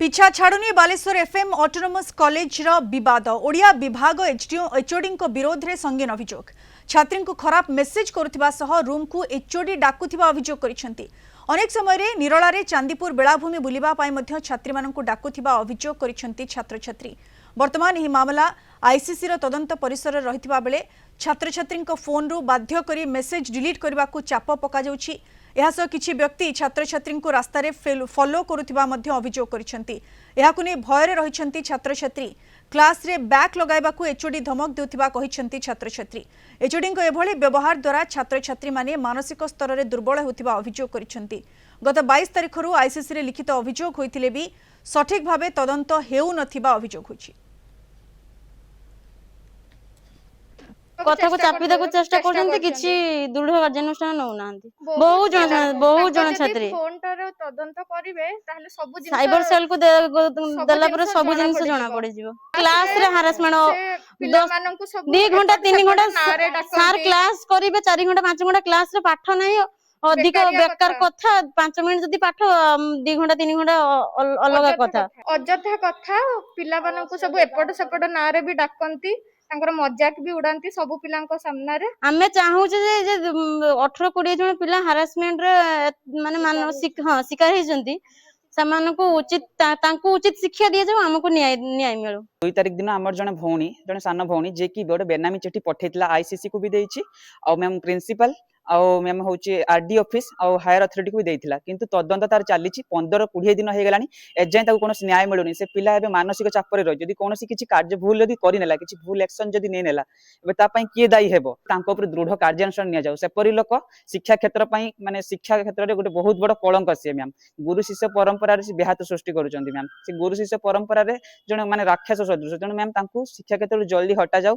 पिछा छाड़ुनी Baleshwar FM autonomous college रो विवाद ओडिया विभाग HOD विरोध में संगीन अभियोग छात्री को खराब मेसेज करुवा सह रूम को एचओडी डाकुवा अभियोग करिसेंती। अनेक समय निरला चांदीपुर बेलाभूमि बुलवाई छात्री मानक डाकुवा अभियोग करिसेंती छात्र छात्री। वर्तमान यह मामला आईसीसी तदंत परिसर रहितबा बेले छात्र छात्री फोन रु बाध्य करी मेसेज डिलीट करने को चाप पका जाउछि। एहासह किछि व्यक्ति छात्र छात्री को रास्तार फॉलो करुवा अभियोग करिसेंती। एहाकु नै भୟରେ रहिसेंती छात्र छात्री। क्लास रे बैक लगाइबाकू एचओडी धमक देउथिबा कहिसेंती छात्र छात्री। एचओडी को एभली व्यवहार द्वारा छात्र छात्री माने मानसिक स्तर में दुर्बल होतिबा अभियोग करिसेंती। गत 22 तारिख रु आईसीसी रे लिखित अभियोग होइतिले भी सठिक भावे तदंत हेउ नथिबा अभियोग होछि। कथा को चापिदा को चेष्टा करछन्ती किछि दृढ़ कार्यानुष्ठान नौ नांती। बहुत जन छात्री फोनटार तदंत करिवे ताहले सब जिंस साइबर सेल को देला पर सब जिंस जणा पड़े जिवो। क्लास रे हरासमेंट 2 घंटा 3 घंटा सर क्लास करिवे 4 घंटा 5 घंटा क्लास रे पाठ नाही अधिक बेकार कथा 5 मिनिट जदी पाठ 2 घंटा 3 घंटा अलग कथा अଯଥା कथा पिला माननकु सब एपट सेपट नारे भी डाकंती तांकर मजाक भी उड़ांती सब पिलांको सामना रे। आमे चाहू जे 18 20 जन पिला हरासमेंट रे माने शिकार हेजंती सामानको उचित तांको उचित शिक्षा दिया जाऊ हमको न्याय मिलु। 2 तारिख दिन हमर जने भौणी जने सान भौणी जे कि बड़ बेनामी चिट्ठी पठेतला आईसीसी को भी देइछि आ मैम प्रिंसिपल आउ मैम होची आरडी ऑफिस आउ हायर अथॉरिटी को भी देइथिला किंतु तदंत तार चलीछि 15 20 दिन हे गेलानी एजाय ताको कोनो न्याय मिलुनी। से पिला एबे मानसिक चाप रे रह जदी कोनोसी किछि कार्य भूल जदी करि नेला किछि भूल एक्शन जदी नै नेला एबे ता पई किए दायी हेबो तांको ऊपर दृढ़ कार्यानुष्ठान निया जाऊ। से परि लोक शिक्षा क्षेत्र पई माने शिक्षा क्षेत्र रे गोटे बहुत बड़ कलंक से मैम गुरु शिष्य परंपरा रे व्याहत सृष्टि करूचंती। मैम से गुरु शिष्य परंपरा रे जने माने राक्षस सदृश जने मैम तांको शिक्षा क्षेत्र जल्दी हटा जाऊ।